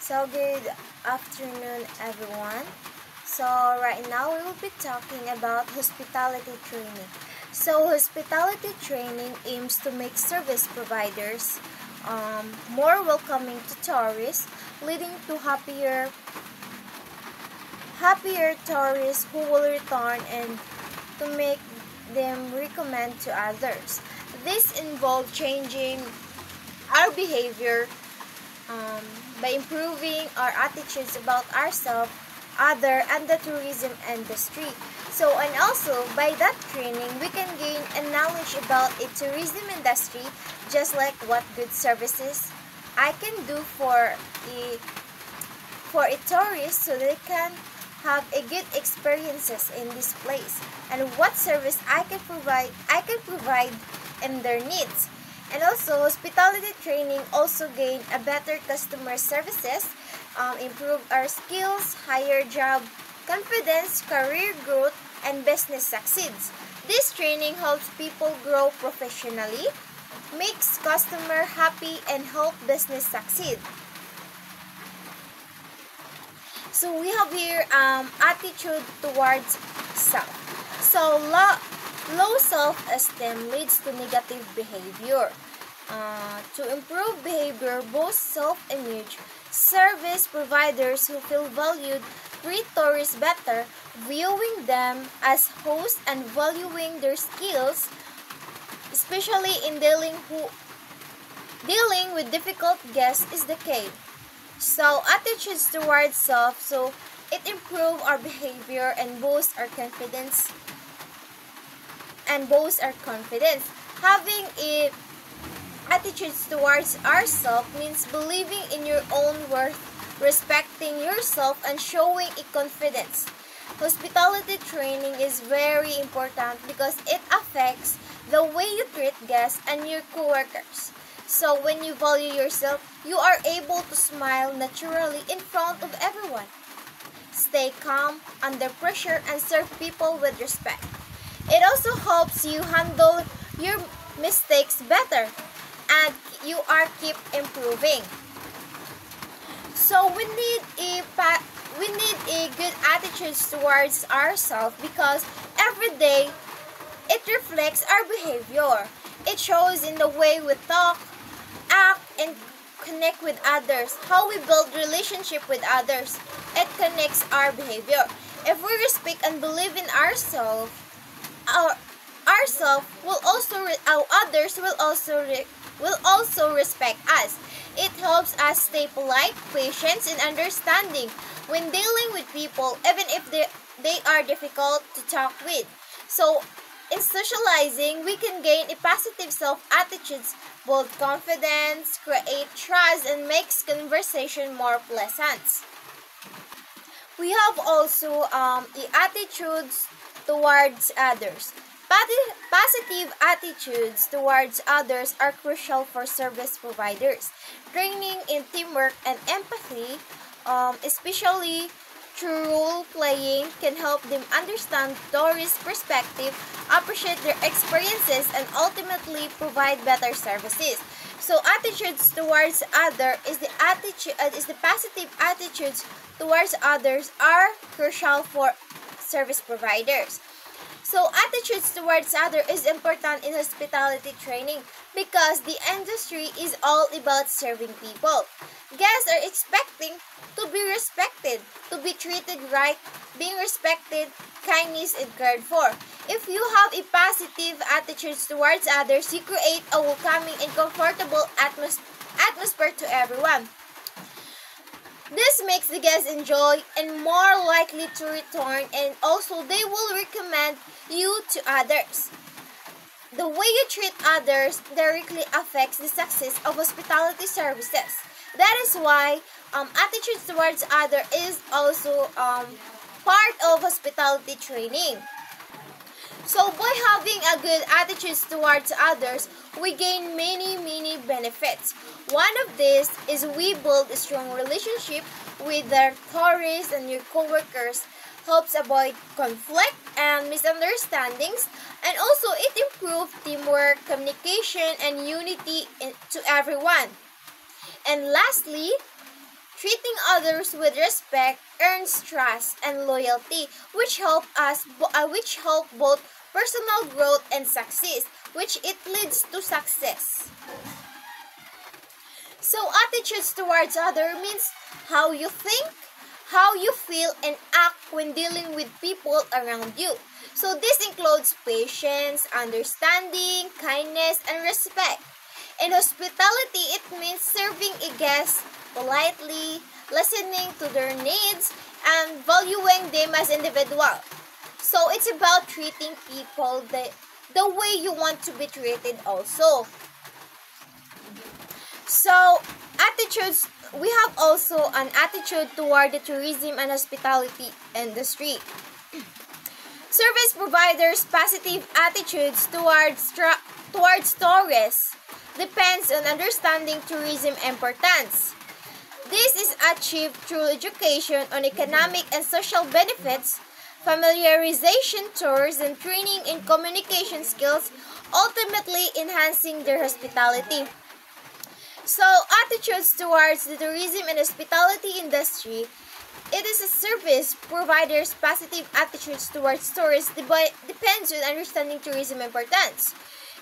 So good afternoon everyone. So right now we will be talking about hospitality training. So hospitality training aims to make service providers more welcoming to tourists, leading to happier tourists who will return and to make them recommend to others. This involves changing our behavior um, by improving our attitudes about ourselves, other, and the tourism industry. So, and also by that training, we can gain a knowledge about a tourism industry, just like what good services I can do a tourist so they can have a good experiences in this place, and what service I can provide in their needs. And also hospitality training also gain a better customer services, improve our skills, higher job confidence, career growth, and business succeeds. This training helps people grow professionally, makes customer happy, and help business succeed. So we have here attitude towards self. So low self-esteem leads to negative behavior. To improve behavior, boost self-image, service providers who feel valued treat tourists better, viewing them as hosts and valuing their skills, especially in dealing with difficult guests is the key. So attitudes towards self, so it improves our behavior and boosts our confidence. Having a attitudes towards ourselves means believing in your own worth, respecting yourself, and showing a confidence. Hospitality training is very important because it affects the way you treat guests and your coworkers. So when you value yourself, you are able to smile naturally in front of everyone. Stay calm under pressure and serve people with respect. It also helps you handle your mistakes better and you are keep improving. So we need a good attitude towards ourselves because every day it reflects our behavior. It shows in the way we talk, act, and connect with others. How we build relationship with others. It connects our behavior. If we respect and believe in ourselves, our ourselves will also our others will also respect us. It helps us stay polite, patient, and understanding when dealing with people, even if they are difficult to talk with. So, in socializing, we can gain a positive self-attitudes, build confidence, create trust, and makes conversation more pleasant. We have also the attitudes towards others. Positive attitudes towards others are crucial for service providers. Training in teamwork and empathy, especially through role playing, can help them understand tourist perspective, appreciate their experiences, and ultimately provide better services. So attitudes towards other is the positive attitudes towards others are crucial for service providers. So attitudes towards others is important in hospitality training because the industry is all about serving people. Guests are expecting to be respected, to be treated right, being respected, kindness, and cared for. If you have a positive attitude towards others, you create a welcoming and comfortable atmosphere to everyone. This makes the guests enjoy and more likely to return, and also they will recommend you to others. The way you treat others directly affects the success of hospitality services. That is why attitudes towards others is also part of hospitality training. So by having a good attitude towards others, we gain many benefits. One of these is we build a strong relationship with our tourists and your coworkers, helps avoid conflict and misunderstandings, and also it improves teamwork, communication, and unity to everyone. And lastly, treating others with respect earns trust and loyalty, which help both personal growth and success, which it leads to success. So attitudes towards others means how you think, how you feel, and act when dealing with people around you. So this includes patience, understanding, kindness, and respect. In hospitality, it means serving a guest politely, listening to their needs, and valuing them as individuals. So it's about treating people the way you want to be treated also. So attitudes, we have also an attitude toward the tourism and hospitality industry. Service providers' positive attitudes towards tourists depends on understanding tourism importance. This is achieved through education on economic and social benefits, familiarization tours, and training in communication skills, ultimately enhancing their hospitality. So, attitudes towards the tourism and hospitality industry, it is a service provider's positive attitudes towards tourists depends on understanding tourism importance.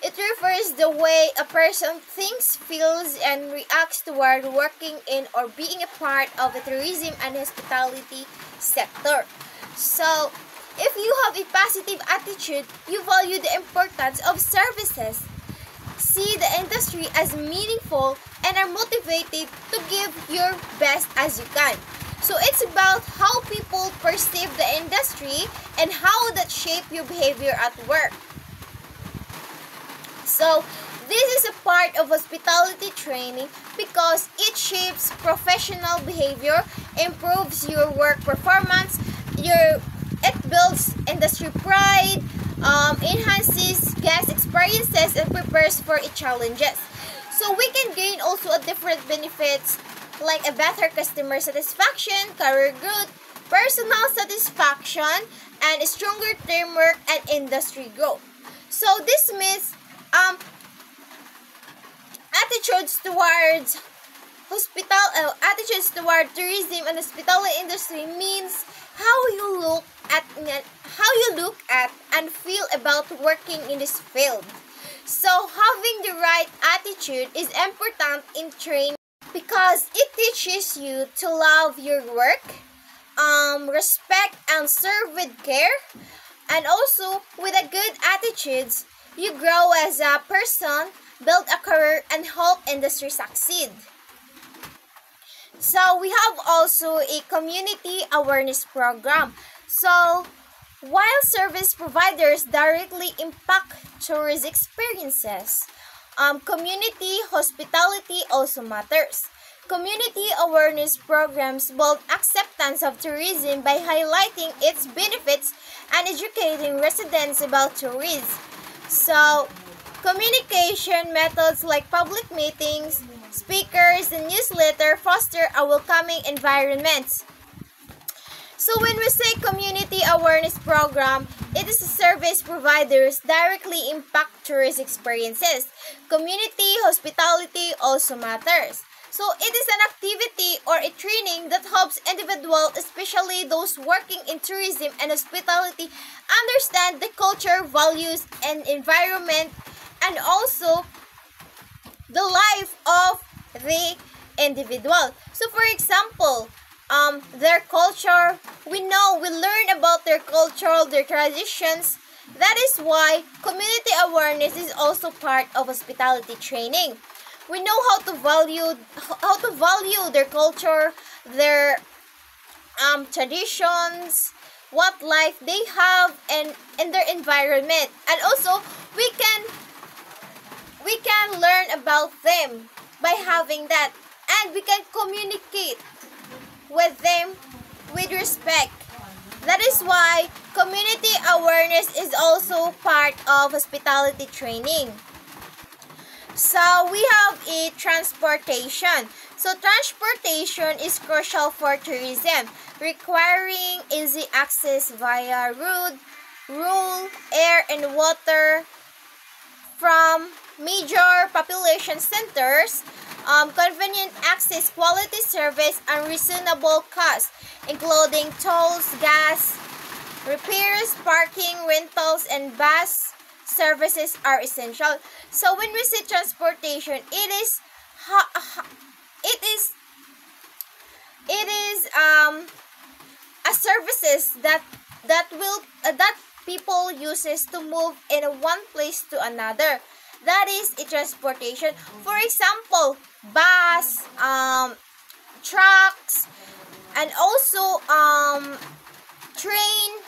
It refers the way a person thinks, feels, and reacts toward working in or being a part of the tourism and hospitality sector. So, if you have a positive attitude, you value the importance of services, see the industry as meaningful, and are motivated to give your best as you can. So it's about how people perceive the industry and how that shape your behavior at work. So this is a part of hospitality training because it shapes professional behavior, improves your work performance, it builds industry pride, enhances guest experiences, and prepares for its challenges. So we can gain also a different benefits like a better customer satisfaction, career growth, personal satisfaction, and a stronger teamwork and industry growth. So this means attitudes toward tourism and hospitality industry means how you look at and feel about working in this field. So having the right attitude is important in training because it teaches you to love your work, respect and serve with care, and also with a good attitudes, you grow as a person, build a career, and help industry succeed. So we have also a community awareness program. So while service providers directly impact tourist experiences, community hospitality also matters. Community awareness programs build acceptance of tourism by highlighting its benefits and educating residents about tourism. So, communication methods like public meetings, speakers, and newsletter foster a welcoming environment. So when we say community awareness program, it is a service providers directly impact tourist experiences. Community hospitality also matters. So it is an activity or a training that helps individuals, especially those working in tourism and hospitality, understand the culture, values, and environment, and also the life of the individual. So for example, their culture, we learn about their culture, their traditions. That is why community awareness is also part of hospitality training. We know how to value their culture, their traditions, what life they have, and in their environment. And also we can learn about them by having that, and we can communicate with them with respect. That is why community awareness is also part of hospitality training. So we have a transportation. So transportation is crucial for tourism, requiring easy access via road, air, and water from major population centers convenient access, quality service, and reasonable cost, including tolls, gas, repairs, parking, rentals, and bus services are essential. So when we say transportation, it is a services that people uses to move in one place to another. That is a transportation. For example, bus, trucks, and also train.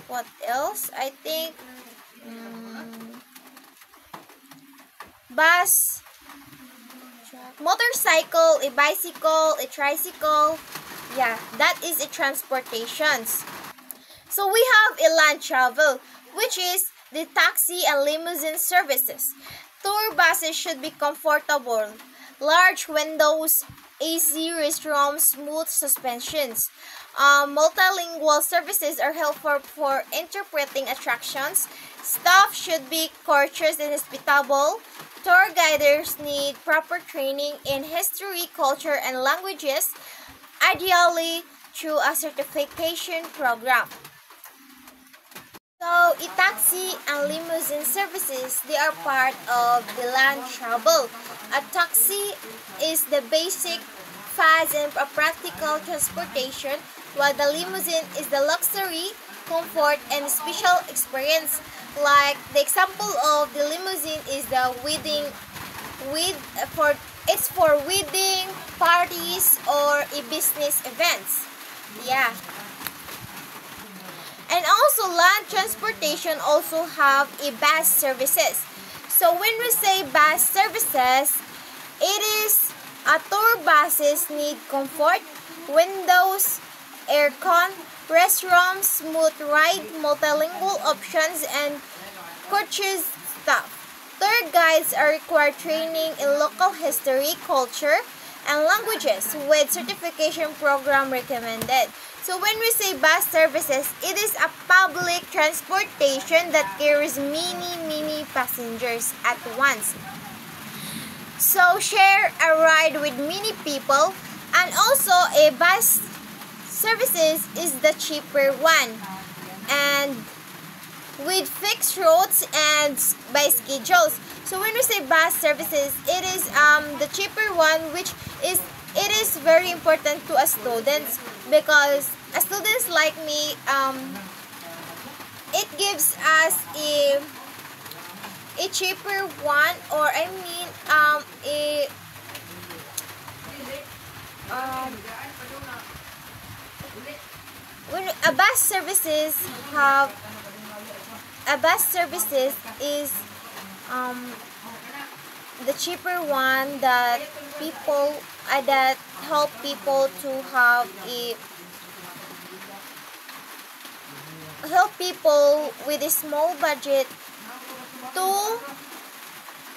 What else? I think bus, motorcycle, a bicycle, a tricycle. Yeah, that is a transportations. So we have a land travel, which is the taxi and limousine services. Tour buses should be comfortable, large windows, AC restrooms, smooth suspensions. Multilingual services are helpful for interpreting attractions. Staff should be courteous and hospitable. Tour guiders need proper training in history, culture, and languages, ideally through a certification program. So, taxi and limousine services, they are part of the land travel. A taxi is the basic, fast, and a practical transportation, while the limousine is the luxury, comfort, and special experience. Like the example of the limousine is the it's for wedding, parties, or business events. Yeah. And also land transportation also have a bus services. So when we say bus services, it is tour buses need comfort, windows, aircon, restrooms, smooth ride, multilingual options, and courteous staff. Tour guides are required training in local history, culture, and languages with certification program recommended. So when we say bus services, it is a public transportation that carries many passengers at once. So share a ride with many people, and also a bus services is the cheaper one, and with fixed routes and by schedules. So when we say bus services, it is the cheaper one, which is it is very important to us students, because students like me, it gives us a cheaper one, or I mean when a bus services have a bus services is the cheaper one that people that help people to help people with a small budget to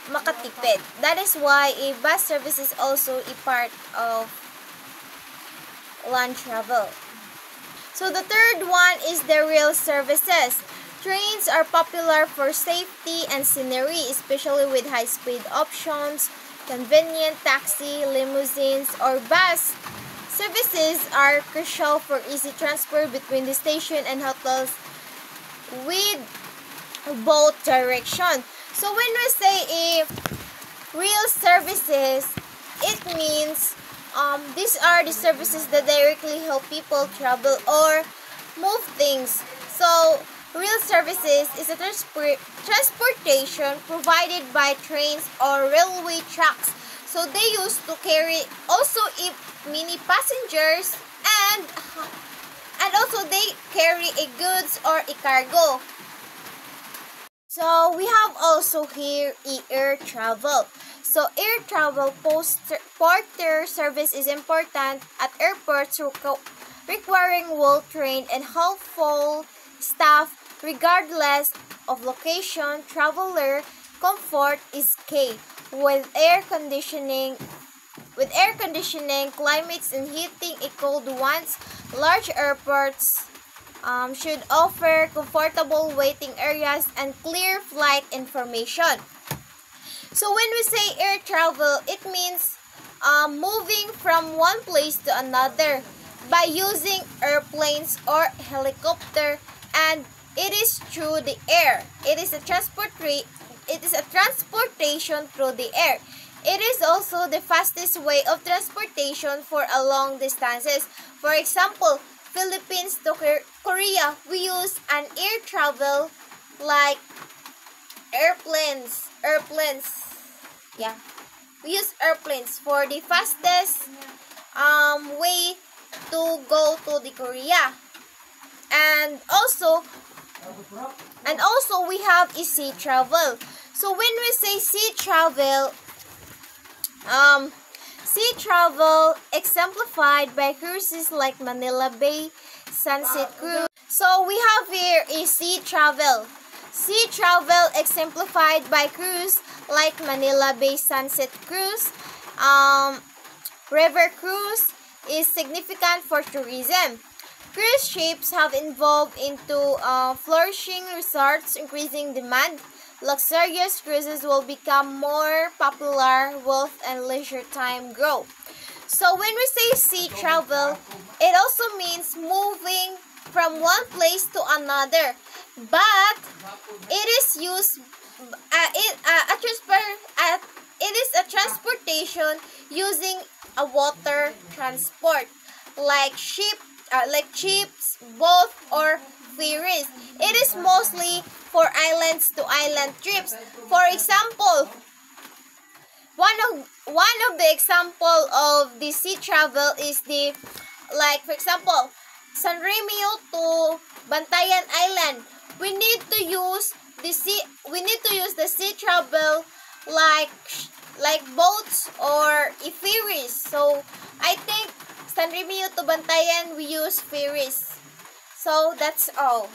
makatipid. That is why a bus service is also a part of land travel. So the third one is the rail services. Trains are popular for safety and scenery, especially with high-speed options. Convenient taxi, limousines, or bus services are crucial for easy transfer between the station and hotels with both directions. So when we say a rail services, it means these are the services that directly help people travel or move things. So rail services is a transportation provided by trains or railway tracks. So they used to carry also many passengers, and also they carry a goods or a cargo. So we have also here air travel. So air travel porter service is important at airports, requiring well-trained and helpful staff regardless of location. Traveler comfort is key. With air conditioning, climates and heating a cold ones, large airports should offer comfortable waiting areas and clear flight information. So when we say air travel, it means moving from one place to another by using airplanes or helicopter, and it is through the air. It is a transportation through the air. It is also the fastest way of transportation for a long distances. For example, Philippines to Korea, we use an air travel like airplanes. Yeah, we use airplanes for the fastest way to go to the Korea. And also we have a sea travel. So when we say sea travel, sea travel exemplified by cruises like Manila Bay, Sunset Cruise. So we have here a sea travel. Sea travel exemplified by cruise like Manila Bay Sunset Cruise. River cruise is significant for tourism. Cruise ships have evolved into flourishing resorts, increasing demand. Luxurious cruises will become more popular, wealth and leisure time grow. So when we say sea travel, it also means moving from one place to another, but it is used it is a transportation using a water transport like ships, boat or ferries. It is mostly for islands to island trips. For example, one of the example of the sea travel is the, like for example, San Remio to Bantayan Island. We need to use the sea travel like boats or ferries. So I think San Remio to Bantayan we use ferries. So that's all.